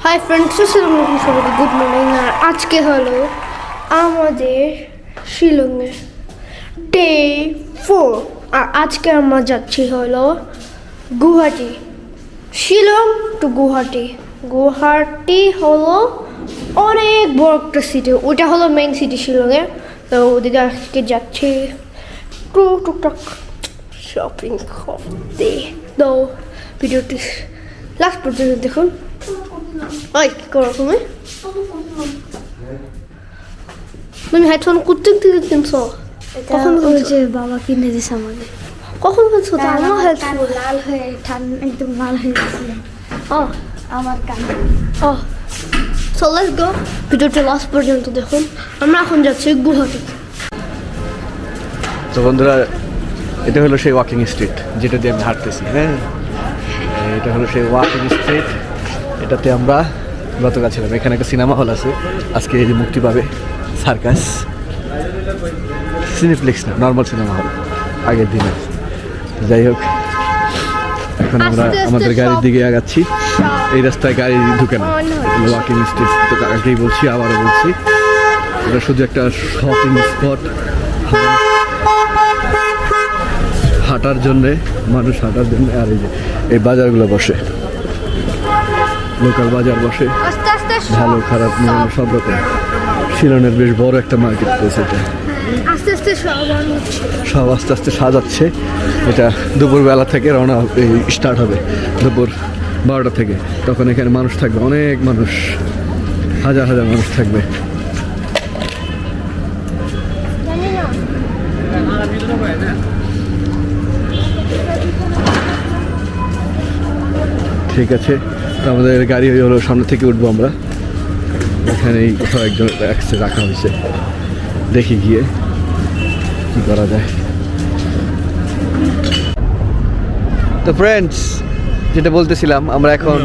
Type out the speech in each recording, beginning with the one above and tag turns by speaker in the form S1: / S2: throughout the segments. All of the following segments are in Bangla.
S1: হাই ফ্রেন্ডস, আসসালামু আলাইকুম, সবাইকে গুড মর্নিং। আর আজকে হলো আমাদের শিলংয়ের ডে 4। আর আজকে আমরা যাচ্ছি হলো গুয়াহাটি। শিলং টু গুয়াহাটি। গুয়াহাটি হলো অনেক বড় একটা সিটি, ওটা হলো মেইন সিটি শিলংয়ের। তো ওদিকে আজকে যাচ্ছি টুকটাক শপিং করতে। তো ভিডিওটি লাস্ট পর্যন্ত দেখুন। ওই কি করো তুমি? তুমি হেডফোন কোথা থেকে কিনছো?
S2: কখন ওই যে বাবা কিনে দিছে আমাকে।
S1: কখন কিনছো? তো আমার হেডফোন
S2: লাল হয়ে একদম লাল হয়ে গেছিল।
S1: ও
S2: আমার কান।
S1: ও সো লেটস গো। ভিডিওটি লাস্ট পর্যন্ত দেখুন। আমরা এখন যাচ্ছি গুয়াহাটি।
S3: তো বন্ধুরা, এটা হলো সেই ওয়াকিং স্ট্রিট যেটা দিয়ে আমি হাঁটতেছি। হ্যাঁ, এটা হলো সেই ওয়াকিং স্ট্রিট। এটাতে আমরা গতকাল ছিলাম। এখানে একটা সিনেমা হল আছে, আজকে এই যে মুক্তি পাবে সার্কাস। সিনেপ্লেক্স না, নর্মাল সিনেমা হল আগের দিনে। যাই হোক, এখন আমরা আমাদের গাড়ির দিকে আগাচ্ছি। এই রাস্তায় গাড়ি ঢুকে না, ওয়াকিং স্ট্রিট। তো আগেই বলছি, আবারও বলছি, এটা শুধু একটা শপিং স্পট। হাঁটার জন্যে, মানুষ হাঁটার জন্য। আর এই যে এই বাজারগুলো বসে, লোকাল বাজার বসে, ভালো খারাপ নিয়ে সব রকম। শিলংয়ের বেশ বড় একটা মার্কেট প্লেস এটা। সব আস্তে আস্তে সাজাচ্ছে। এটা দুপুরবেলা থেকে রওনা স্টার্ট হবে, দুপুর 12টা থেকে। তখন এখানে মানুষ থাকবে, অনেক মানুষ, হাজার হাজার মানুষ থাকবে। ঠিক আছে, তো আমাদের গাড়ি হলো সামনে থেকে উঠবো আমরা। এখানেই কোথাও একজন রাখা হয়েছে, দেখি গিয়ে কি করা যায়। তো ফ্রেন্ডস, যেটা বলতেছিলাম, আমরা এখন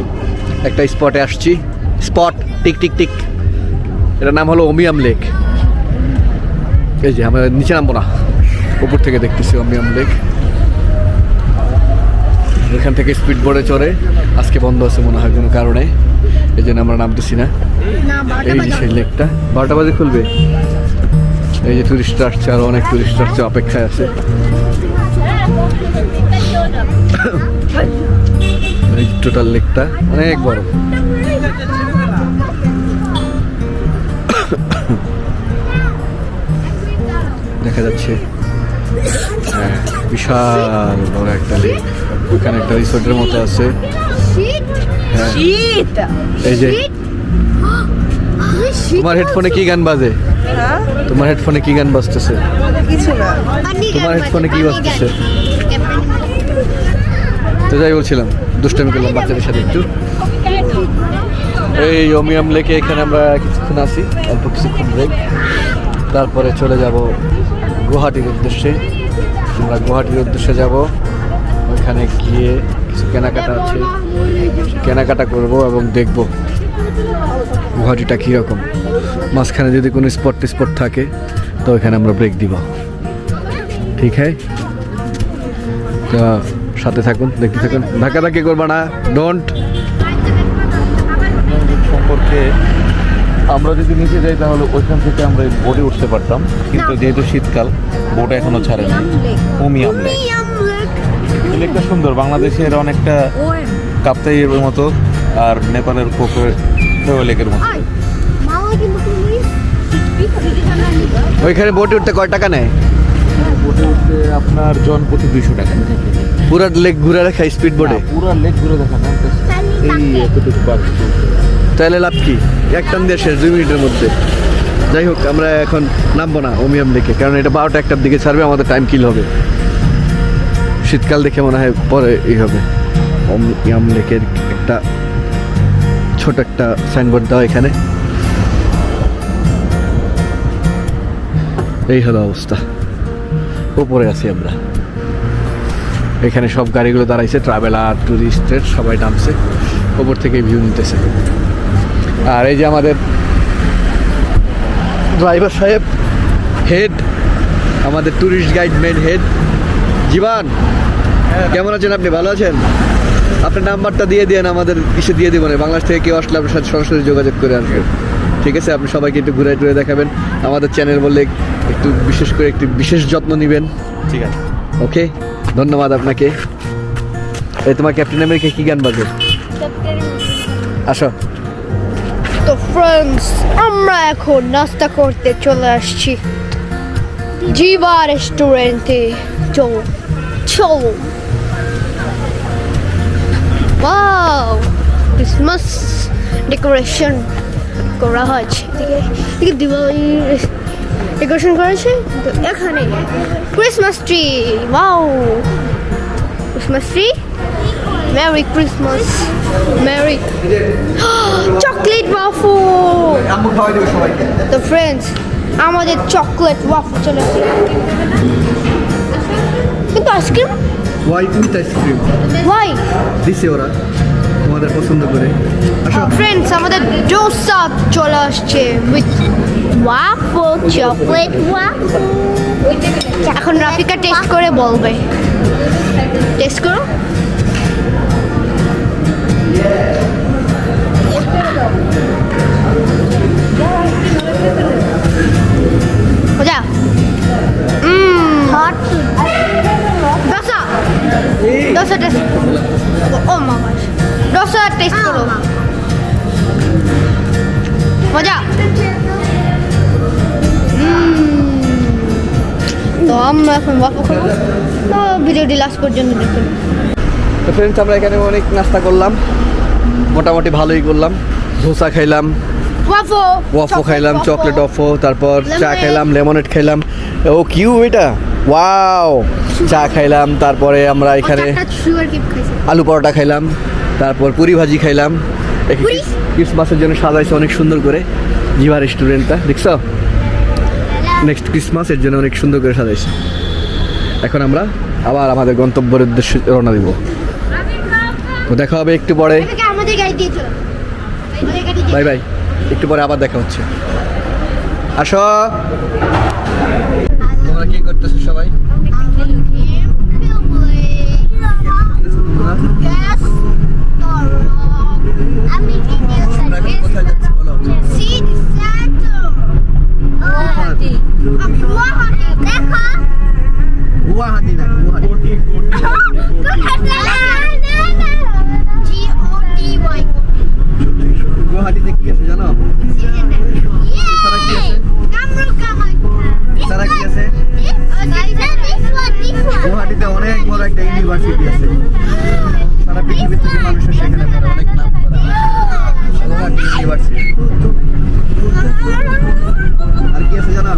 S3: একটা স্পটে আসছি। স্পট টিক টিক টিক, এটার নাম হলো ওমিয়াম লেক। এই যে আমরা নিচে নামবো না, উপর থেকে দেখতেছি ওমিয়াম লেক। এখান থেকে স্পিড বোর্ডে চড়ে, আজকে বন্ধ আছে মনে হয় কোনো কারণে, এই জন্য আমরা নামতেছি না। এই যে সেই লেকটা 12টা বাজে খুলবে। এই যে টুরিস্ট আসছে, আরো অনেক টুরিস্ট আসছে, অপেক্ষায় আছে। এই টোটাল লেকটা অনেক বড়। দেখা যাচ্ছে, হ্যাঁ, বিশাল বড় একটা লেক। ওখানে একটা রিসোর্টের মতো আছে। এই যে তোমার হেডফোনে কি গান বাজে? তোমার হেডফোনে কি গান বাজতেছে?
S2: কিছু না।
S3: তোমার হেডফোনে কি বাজতেছে? তো যাই বলছিলাম, দুষ্টামি করলাম বাচ্চাদের সাথে একটু। এই ওমিয়াম লেকে এখানে আমরা কিছুক্ষণ আসি, অল্প কিছুক্ষণ ব্রেক, তারপরে চলে যাব গুয়াহাটির উদ্দেশ্যে। আমরা গুয়াহাটির উদ্দেশ্যে যাব। ওইখানে গিয়ে কিছু কেনাকাটা আছে, কেনাকাটা করব এবং দেখব গুয়াহাটিটা কীরকম। মাঝখানে যদি কোনো স্পট থাকে তো ওইখানে আমরা ব্রেক দিব। ঠিক হ্যাঁ, তো সাথে থাকুন, দেখতে থাকুন, ধাক্কাধাক্কি করবা না, ডোন্ট।
S4: সম্পর্কে আমরা যদি নিচে যাই তাহলে ওইখান থেকে আমরা বোটে উঠতে পারতাম, কিন্তু যেহেতু শীতকাল, বোট এখনো ছাড়ে না। ওমিয়াম লেক, এই লেকটা সুন্দর, বাংলাদেশের অনেকটা কাপ্তাইয়ের মতো আর নেপালের লেকের মতো।
S3: ওইখানে বোটে উঠতে কয় টাকা নেয়?
S4: বোটে উঠতে আপনার জন প্রতি 200 টাকা।
S3: পুরা লেক ঘুরে দেখা স্পিড বোটে?
S4: পুরো লেক ঘুরে দেখা না, এই এতটুকু বাদ।
S3: তাহলে লাভ কি? এক টান দিয়ে শেষ 2 মিনিটের মধ্যে। যাই হোক, আমরা এখন নামবো না ওমিয়াম লেকে, কারণ এটা 12টা 1টার দিকে ছাড়বে, আমাদের টাইম কিল হবে। শীতকাল দেখে মনে হয় পরে এই হবে। ওমিয়াম লেকের একটা ছোট একটা সাইনবোর্ড দেওয়া এখানে। এই হলো অবস্থা, উপরে আছি আমরা। এখানে সব গাড়িগুলো দাঁড়াইছে, ট্রাভেলার, টুরিস্টের সবাই নামছে, উপর থেকে ভিউ নিতেছে। আর এই যে আমাদের ড্রাইভার সাহেব, হেড, আমাদের টুরিস্ট গাইড মেন হেড জীবন। কেমন আছেন আপনি? ভালো আছেন? আপনার নাম্বারটা দিয়ে দেন, আমাদের ইসে দিয়ে দেবেন, বাংলাদেশ থেকে কেউ আসলে আপনার সাথে সরাসরি যোগাযোগ করে আসবে। ঠিক আছে, আপনি সবাইকে একটু ঘুরে টুরে দেখাবেন, আমাদের চ্যানেল বললে একটু বিশেষ করে একটু বিশেষ যত্ন নেবেন।
S4: ঠিক আছে,
S3: ওকে, ধন্যবাদ আপনাকে। এই তোমার ক্যাপ্টেন আমেরিকা কি গান বাজে? আসো।
S1: তো ফ্রেন্ডস, আমরা এখন নাস্তা করতে চলে আসছি জিবা রেস্টুরেন্টে। চলো চলো। ওয়াও, ক্রিসমাস ডেকোরেশন করা হয়েছে। এদিকে দিওয়ালি ডেকোরেশন করেছে। তো এখানে Christmas tree. Wow, Christmas tree. Merry Christmas, merry. Chocolate waffle.
S3: আম্মু খাওয়াই দেবে সবাইকে।
S1: তো ফ্রেন্ডস, আমাদের চকলেট ওয়াফল চলে আসছে। কিন্তু আইসক্রিম
S3: হোয়াইট উইথ আইসক্রিম
S1: ওয়াই
S3: দিছে ওরা তোমাদের পছন্দ করে। আসো
S1: ফ্রেন্ডস, আমাদের ডোসা চলে আসছে উইথ ওয়াফল, চকলেট ওয়াফল। এখন রাফিকা টেস্ট করে বলবে। টেস্ট করো। মজা। হট ডোসা। ডোসা টেস্ট। ও মা গড, ডোসা টেস্ট করো। মজা। তো আমরা এখন ওয়াফল খাবো। তো ভিডিওটি লাস্ট পর্যন্ত দেখুন।
S3: তো ফ্রেন্ডস, আমরা এখানে অনেক নাস্তা করলাম, মোটামুটি ভালোই করলাম। ধোসা খাইলাম, ওয়াফো খাইলাম, চকলেট ওয়াফো, তারপর চা খাইলাম, লেমনেড খাইলাম। ও কিউ এটা, ওয়াও। চা খাইলাম, তারপরে আমরা এখানে আলু পরোটা খাইলাম, তারপর পুরি ভাজি খাইলাম। ক্রিসমাসের জন্য সাজাইছে অনেক সুন্দর করে জিবা রেস্টুরেন্টটা, দেখছো? নেক্সট ক্রিসমাসের জন্য অনেক সুন্দর করে সাজাইছে। এখন আমরা আবার আমাদের গন্তব্যের উদ্দেশ্যে রওনা দিব। তো দেখা হবে একটু পরে। বাই বাই, একটু পরে আবার দেখা হচ্ছে। আসো। তোমরা কি করতেছো সবাই? তোমরা এখন কোথায় যাচ্ছ বলো? গুয়াহাটি না, গুয়াহাটি। গুয়াহাটিতে কি আছে জানো? এছাড়া কি আছে? এছাড়া কি আছে? গুয়াহাটিতে অনেক বড় একটা ইউনিভার্সিটি আছে। সারা পৃথিবী থেকে মানুষের সেখানে পড়ে, অনেক নাম করা গুয়াহাটি ইউনিভার্সিটি। আর কি আছে জানো?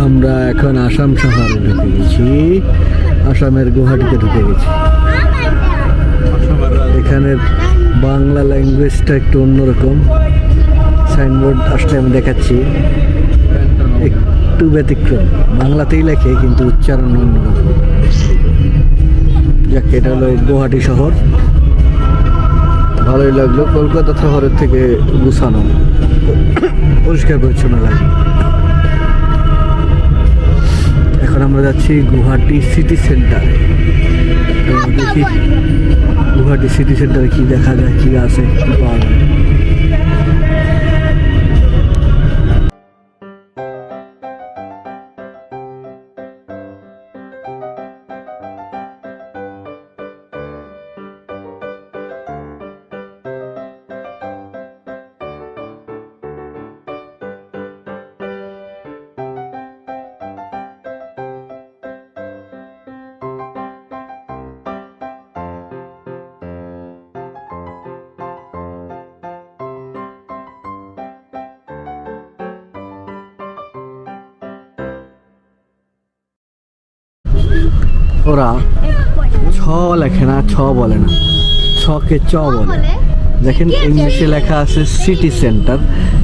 S3: আমরা এখন আসাম শহরে ঢুকে গেছি, আসামের গুয়াহাটিতে ঢুকে গেছি। এখানে বাংলা ল্যাঙ্গুয়েজটা একটু অন্যরকম, সাইনবোর্ড আসলে আমি দেখাচ্ছি, একটু ব্যতিক্রম। বাংলাতেই লেখে কিন্তু উচ্চারণ অন্যরকম। যাক, এটা হলো গুয়াহাটি শহর, ভালোই লাগলো। কলকাতা শহরের থেকে গুছানো, পরিষ্কার পরিচ্ছন্ন লাগে। এখন আমরা যাচ্ছি গুয়াহাটি সিটি সেন্টারে। দেখি গুয়াহাটি সিটি সেন্টারে কি দেখা যায়, কি আছে, কি পাওয়া যায়। ওরা ছ লেখে না, ছ বলে না, ছকে চ বলে। দেখেন ইংলিশে লেখা আছে সিটি সেন্টার,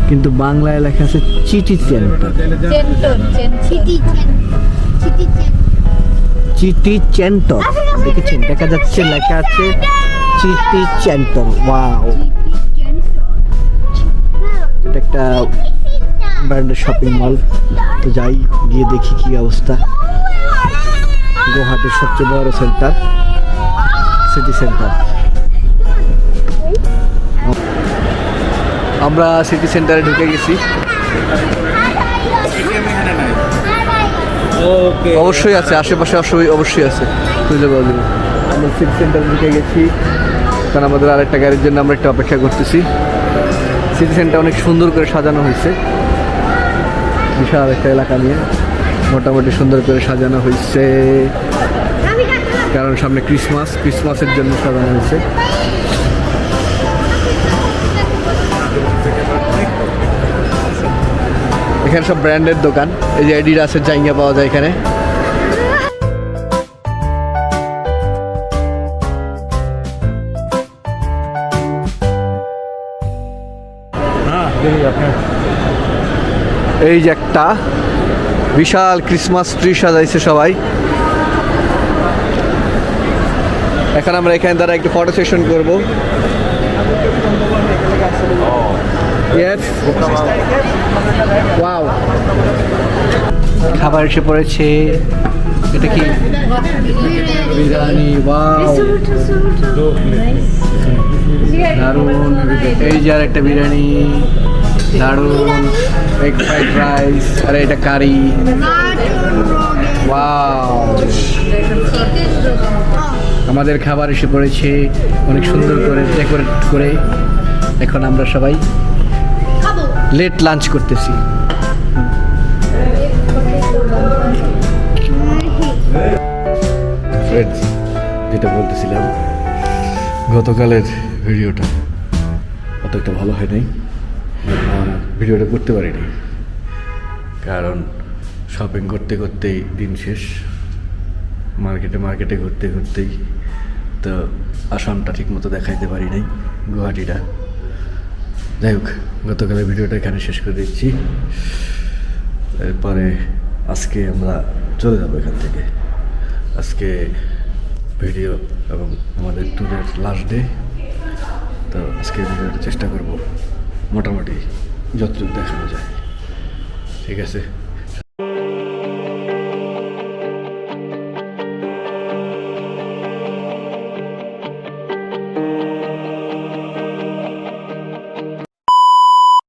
S3: কিন্তু বাংলায় লেখা আছে চিটি সেন্টার। চিটি সেন্টার দেখেছেন, দেখা যাচ্ছে লেখা আছে চিটি সেন্টার। ওয়াও, এটা একটা ব্র্যান্ডের শপিং মল। তো যাই, গিয়ে দেখি কি অবস্থা। গুয়াহাটির সবচেয়ে বড় সেন্টার, সিটি সেন্টার। আমরা সিটি সেন্টারে ঢুকে গেছি। অবশ্যই আছে, আশেপাশে অবশ্যই আছে, খুঁজে পাওয়া যাবে। আমরা সিটি সেন্টারে ঢুকে গেছি, কারণ আমাদের আরেকটা গাড়ির জন্য আমরা একটু অপেক্ষা করতেছি। সিটি সেন্টার অনেক সুন্দর করে সাজানো হয়েছে, বিশাল একটা এলাকা নিয়ে মোটামুটি সুন্দর করে সাজানো হয়েছে, কারণ সামনে ক্রিসমাসের জন্য সাজানো হয়েছে। এখানে সব ব্র্যান্ডের দোকান, এই যে অ্যাডিডাসের জায়গা পাওয়া যায় এখানে। এই যে একটা বিশাল ক্রিসমাস ট্রি সাজাইছে সবাই। এখন আমরা এখানে দ্বারা একটু ফটো সেশন করবো। ওয়াও, খাবার এসে পড়েছে। এটা কি? বিরিয়ানি। ওয়াও, দারুন। এই যে আর একটা বিরিয়ানি, দারুন। এগ ফ্রাইড রাইস, আর এটা কারি। ওয়াও, আমাদের খাবার এসে পড়েছে অনেক সুন্দর করে ডেকোরেট করে। এখন আমরা সবাই লেট লাঞ্চ করতেছি। ফ্রেন্ডস, যেটা বলতেছিলাম, গতকালের ভিডিওটা অত একটা ভালো হয় নাই। ভিডিওটা করতে পারিনি কারণ শপিং করতে করতেই দিন শেষ, মার্কেটে ঘুরতে ঘুরতেই তো আসামটা ঠিক মতো দেখাইতে পারি নাই, গুয়াহাটিটা। যাই হোক, গতকালের ভিডিওটা এখানে শেষ করে দিচ্ছি। এরপরে আজকে আমরা চলে যাবো এখান থেকে। আজকে ভিডিও এবং আমাদের ট্যুরের লাস্ট ডে, তো আজকে ভিডিওটা চেষ্টা করব মোটামুটি যতটুকু দেখানো যায়। ঠিক আছে।